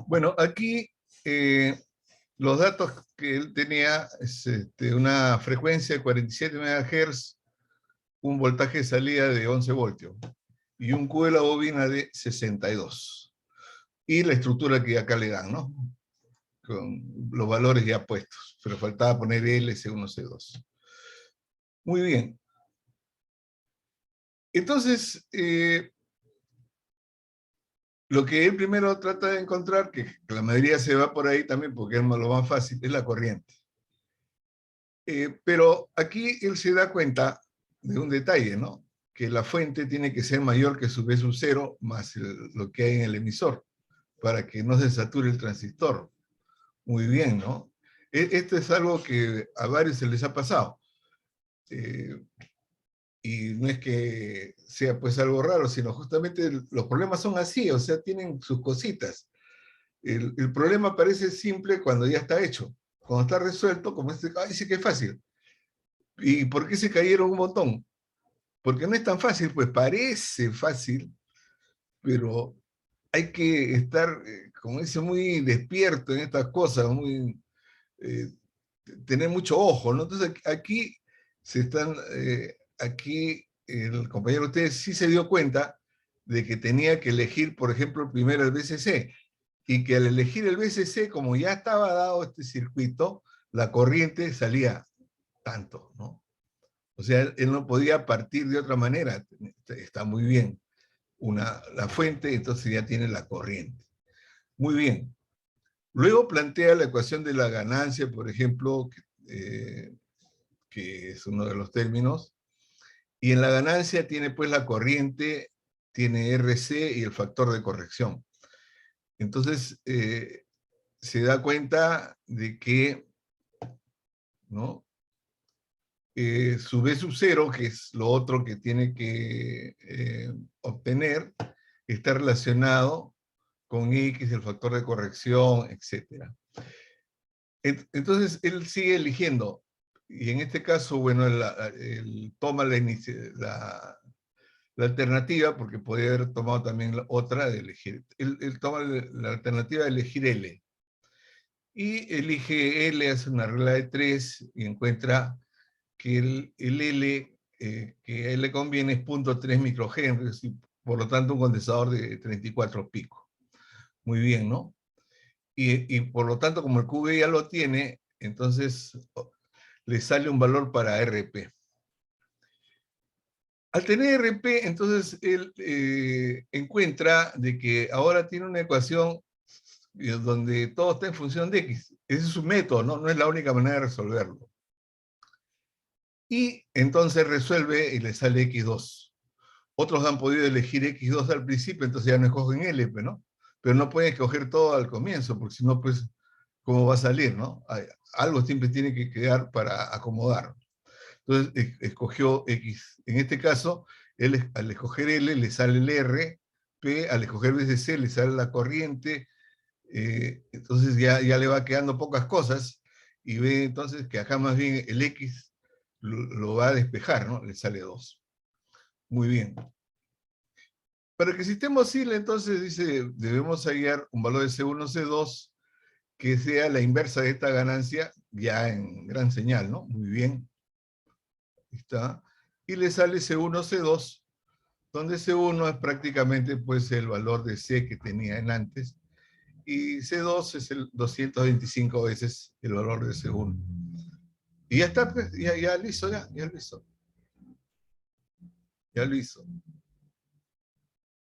Bueno, aquí los datos que él tenía es una frecuencia de 47 MHz, un voltaje de salida de 11 voltios y un Q de la bobina de 62. Y la estructura que acá le dan, ¿no? Con los valores ya puestos, pero faltaba poner L, C1, C2. Muy bien. Entonces, lo que él primero trata de encontrar, que la mayoría se va por ahí también porque es lo más fácil, es la corriente. Pero aquí él se da cuenta de un detalle, ¿no? Que la fuente tiene que ser mayor que su B sub 0 más lo que hay en el emisor, para que no se sature el transistor. Muy bien, ¿no? Esto es algo que a varios se les ha pasado. Y no es que sea pues algo raro, sino justamente los problemas son así, o sea, tienen sus cositas. El problema parece simple cuando ya está hecho. Cuando está resuelto, como este, ay, sí que es fácil. ¿Y por qué se cayeron un montón? Porque no es tan fácil, pues parece fácil, pero hay que estar, como dice, muy despierto en estas cosas, muy, eh, tener mucho ojo, ¿no? Entonces aquí se están, aquí el compañero de ustedes sí se dio cuenta de que tenía que elegir, por ejemplo, primero el BCC, y que al elegir el BCC, como ya estaba dado este circuito, la corriente salía tanto, ¿no? O sea, él no podía partir de otra manera, está muy bien. La fuente, entonces ya tiene la corriente. Muy bien. Luego plantea la ecuación de la ganancia, por ejemplo, que es uno de los términos, y en la ganancia tiene pues la corriente, tiene RC y el factor de corrección. Entonces, se da cuenta de que, ¿no? Su B sub 0, que es lo otro que tiene que obtener, está relacionado con X, el factor de corrección, etc. Entonces, él sigue eligiendo, y en este caso, bueno, él toma la alternativa, porque podría haber tomado también la otra de elegir. Él toma la alternativa de elegir L. Y elige L, hace una regla de 3 y encuentra que el L que a él le conviene es 0.3 microhenries, y por lo tanto un condensador de 34 pico. Muy bien, ¿no? Y por lo tanto, como el QB ya lo tiene, entonces le sale un valor para RP. Al tener RP, entonces él encuentra de que ahora tiene una ecuación donde todo está en función de X. Ese es su método, ¿no? No es la única manera de resolverlo. Y entonces resuelve y le sale X2. Otros han podido elegir X2 al principio, entonces ya no escogen L, ¿no? Pero no pueden escoger todo al comienzo, porque si no, pues, ¿cómo va a salir, no? Algo siempre tiene que quedar para acomodar. Entonces, escogió X. En este caso, él, al escoger L, le sale el R, P, al escoger BCC, le sale la corriente, entonces ya le va quedando pocas cosas, y ve entonces que acá más bien el X lo va a despejar, ¿no? Le sale 2. Muy bien. Para que el sistema oscile, entonces dice, debemos hallar un valor de C1, C2 que sea la inversa de esta ganancia, ya en gran señal, ¿no? Muy bien. Ahí está. Y le sale C1, C2, donde C1 es prácticamente pues el valor de C que tenía en antes, y C2 es el 225 veces el valor de C1. Y ya está, pues, ya lo hizo, ya lo hizo. Ya lo hizo.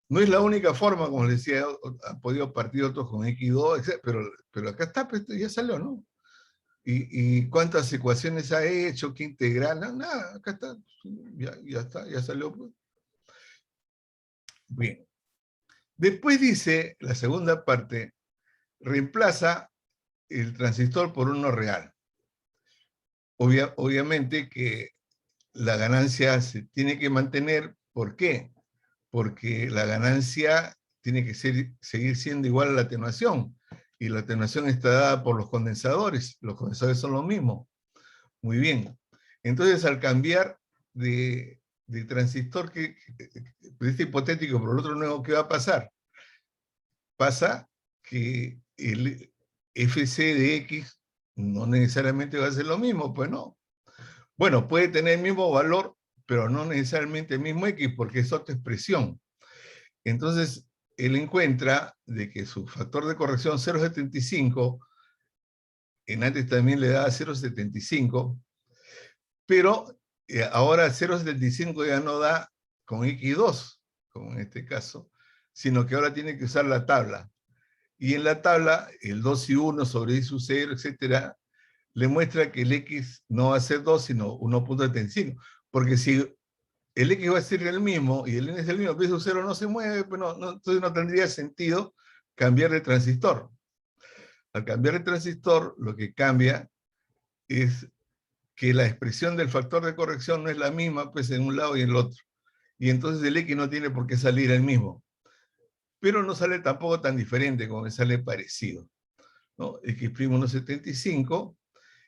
No es la única forma, como les decía, han podido partir otros con X2, etc., pero acá está, pues, ya salió, ¿no? ¿Y cuántas ecuaciones ha hecho? ¿Qué integral? No, nada, acá está, ya está, ya salió. Pues. Bien. Después dice, la segunda parte, reemplaza el transistor por uno real. Obviamente que la ganancia se tiene que mantener. ¿Por qué? Porque la ganancia tiene que seguir siendo igual a la atenuación, y la atenuación está dada por los condensadores son lo mismo. Muy bien. Entonces, al cambiar de transistor, este hipotético, pero el otro nuevo, ¿qué va a pasar? Pasa que el FC de X no necesariamente va a ser lo mismo, pues no. Bueno, puede tener el mismo valor, pero no necesariamente el mismo X, porque es otra expresión. Entonces, él encuentra de que su factor de corrección 0,75, en antes también le daba 0,75, pero ahora 0,75 ya no da con X2, como en este caso, sino que ahora tiene que usar la tabla. Y en la tabla, el 2 y 1 sobre I sub 0, etcétera, le muestra que el X no va a ser 2, sino 1.75. Porque si el X va a ser el mismo y el N es el mismo, pero 0 no se mueve, pues entonces no tendría sentido cambiar de transistor. Al cambiar de transistor, lo que cambia es que la expresión del factor de corrección no es la misma pues en un lado y en el otro. Y entonces el X no tiene por qué salir el mismo. Pero no sale tampoco tan diferente como me sale parecido, ¿no? X' 1,75,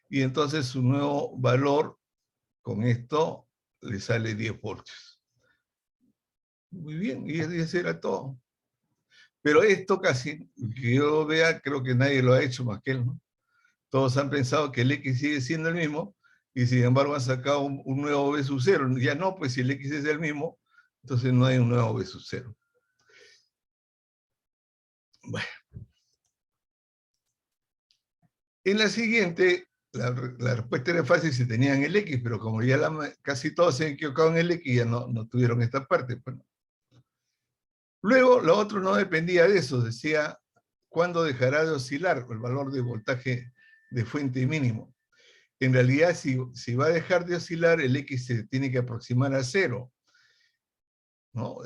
y entonces su nuevo valor con esto le sale 10 voltios. Muy bien, y ese era todo. Pero esto casi, que yo vea, creo que nadie lo ha hecho más que él, ¿no? Todos han pensado que el X sigue siendo el mismo, y sin embargo han sacado un nuevo B sub 0. Ya no, pues si el X es el mismo, entonces no hay un nuevo B sub 0. Bueno. En la siguiente, la respuesta era fácil si tenían el X, pero como ya casi todos se han equivocado en el X, ya no tuvieron esta parte. Bueno. Luego, lo otro no dependía de eso, decía cuándo dejará de oscilar el valor de voltaje de fuente mínimo. En realidad, si va a dejar de oscilar, el X se tiene que aproximar a 0, ¿no?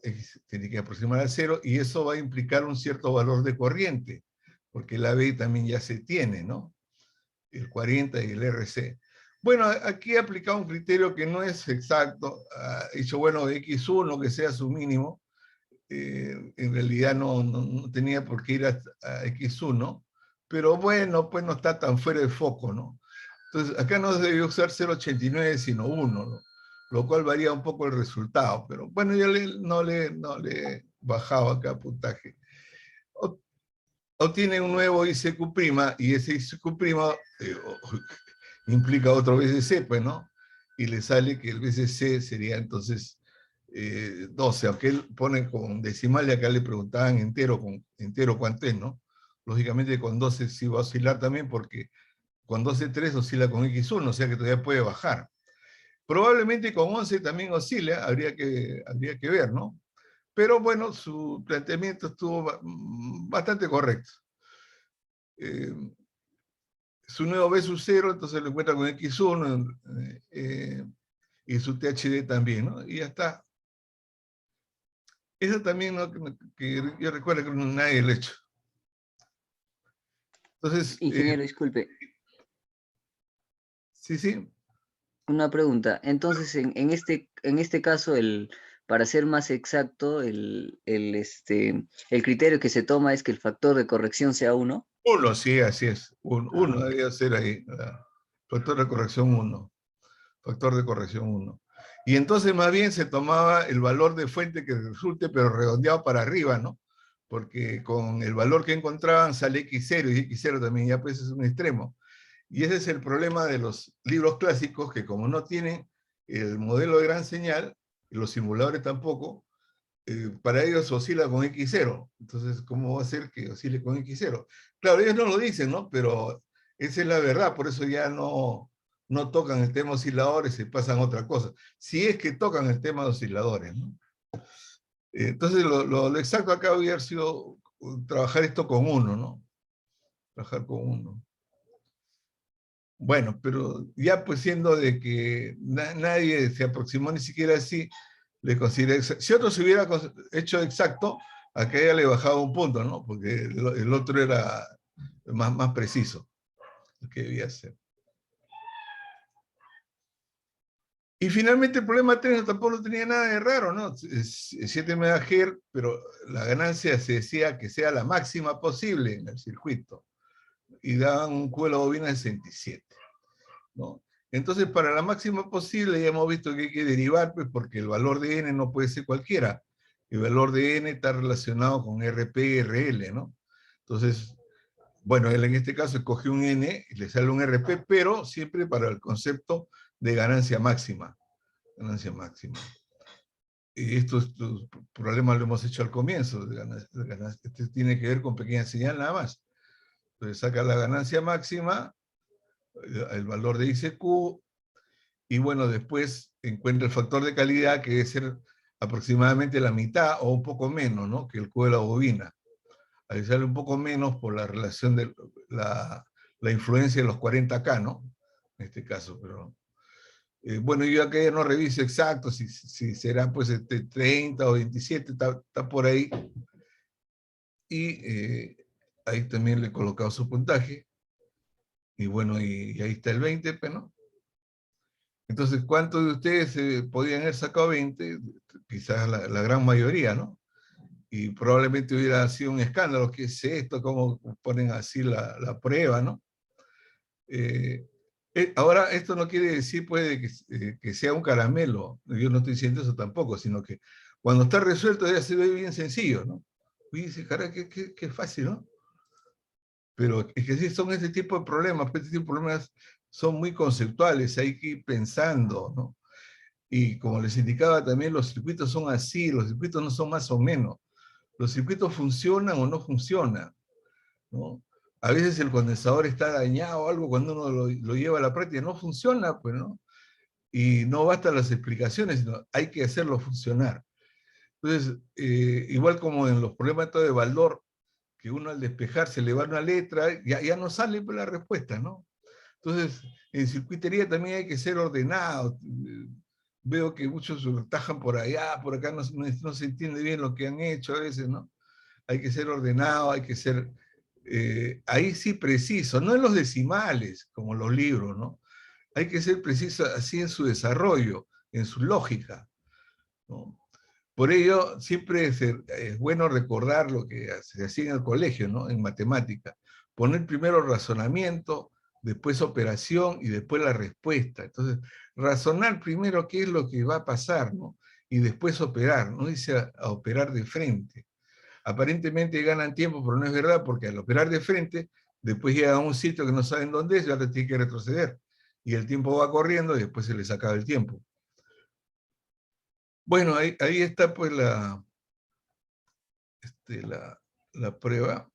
X tiene que aproximar a 0, y eso va a implicar un cierto valor de corriente, porque el AB también ya se tiene, ¿no? El 40 y el RC. Bueno, aquí he aplicado un criterio que no es exacto. He dicho, bueno, X1, que sea su mínimo, en realidad no tenía por qué ir a X1, pero bueno, pues no está tan fuera de foco, ¿no? Entonces, acá no se debió usar 0,89, sino 1, ¿no? Lo cual varía un poco el resultado, pero bueno, yo no le bajaba acá puntaje. Obtiene un nuevo ICQ', y ese ICQ' implica otro BCC, pues, ¿no? Y le sale que el BCC sería entonces 12, aunque él pone con decimal, y acá le preguntaban entero cuánto es, ¿no? Lógicamente con 12 sí va a oscilar también, porque con 12,3 oscila con X1, o sea que todavía puede bajar. Probablemente con 11 también oscila, habría que ver, ¿no? Pero bueno, su planteamiento estuvo bastante correcto. Su nuevo B sub 0, entonces lo encuentra con X1, y su THD también, ¿no? Y ya está. Eso también, ¿no? Que yo recuerdo que nadie lo ha hecho. Entonces, ingeniero, disculpe. Sí. Una pregunta. Entonces, en este caso, para ser más exacto, el criterio que se toma es que el factor de corrección sea 1. 1, sí, así es. Uno debe ser ahí. Factor de corrección 1. Factor de corrección 1. Y entonces más bien se tomaba el valor de fuente que resulte, pero redondeado para arriba, ¿no? Porque con el valor que encontraban sale X0, y X0 también ya pues es un extremo. Y ese es el problema de los libros clásicos, que como no tienen el modelo de gran señal, y los simuladores tampoco, para ellos oscila con X0. Entonces, ¿cómo va a ser que oscile con X0? Claro, ellos no lo dicen, ¿no? Pero esa es la verdad, por eso ya no tocan el tema osciladores y pasan a otra cosa. Si es que tocan el tema de osciladores, ¿no? Entonces, lo exacto acá hubiera sido trabajar esto con 1, ¿no? Trabajar con 1. Bueno, pero ya pues siendo de que nadie se aproximó ni siquiera así, le consideré exacto. Si otro se hubiera hecho exacto, acá ya le bajaba un punto, ¿no? Porque el otro era más preciso, lo que debía hacer. Y finalmente el problema 3 tampoco no tenía nada de raro, ¿no? 7 MHz, pero la ganancia se decía que sea la máxima posible en el circuito. Y daban un Q de la bobina de 67, ¿no? Entonces, para la máxima posible, ya hemos visto que hay que derivar, pues, porque el valor de n no puede ser cualquiera. El valor de n está relacionado con RP y RL, ¿no? Entonces, Bueno, él en este caso escogió un N y le sale un RP, pero siempre para el concepto de ganancia máxima. Ganancia máxima. Y estos problemas lo hemos hecho al comienzo. Este tiene que ver con pequeña señal nada más. Entonces saca la ganancia máxima, el valor de ICQ, y bueno, después encuentra el factor de calidad, que debe ser aproximadamente la mitad o un poco menos, ¿no?, que el Q de la bobina. Ahí sale un poco menos por la relación de la influencia de los 40K, ¿no? En este caso, pero... bueno, yo acá ya no reviso exacto si será pues 30 o 27, está por ahí. Y ahí también le he colocado su puntaje. Y bueno, y ahí está el 20, pues, ¿no? Entonces, ¿cuántos de ustedes podían haber sacado 20? Quizás la gran mayoría, ¿no? Y probablemente hubiera sido un escándalo. ¿Qué es esto? ¿Cómo ponen así la prueba, no? Ahora, esto no quiere decir, pues, que sea un caramelo. Yo no estoy diciendo eso tampoco, sino que cuando está resuelto ya se ve bien sencillo, ¿no? Y dice, cara, qué fácil, ¿no? Pero es que sí son este tipo de problemas, pues este tipo de problemas son muy conceptuales, hay que ir pensando, ¿no? Y como les indicaba también, los circuitos son así, los circuitos no son más o menos. Los circuitos funcionan o no funcionan, ¿no? A veces el condensador está dañado o algo cuando uno lo lleva a la práctica, no funciona, pues, ¿no? Y no bastan las explicaciones, sino hay que hacerlo funcionar. Entonces, igual como en los problemas de Baldor, que uno al despejar se le va una letra, ya no sale la respuesta, ¿no? Entonces, en circuitería también hay que ser ordenado. Veo que muchos tajan por allá, por acá no se entiende bien lo que han hecho a veces, ¿no? Hay que ser ordenado, hay que ser, ahí sí preciso, no en los decimales, como los libros, ¿no? Hay que ser preciso así en su desarrollo, en su lógica, ¿no? Por ello, siempre es bueno recordar lo que se hacía en el colegio, ¿no?, en matemática. Poner primero razonamiento, después operación y después la respuesta. Entonces, razonar primero qué es lo que va a pasar, ¿no?, y después operar, no dice a operar de frente. Aparentemente ganan tiempo, pero no es verdad, porque al operar de frente, después llegan a un sitio que no saben dónde es y ahora tienen que retroceder. Y el tiempo va corriendo y después se les acaba el tiempo. Bueno, ahí está pues la prueba.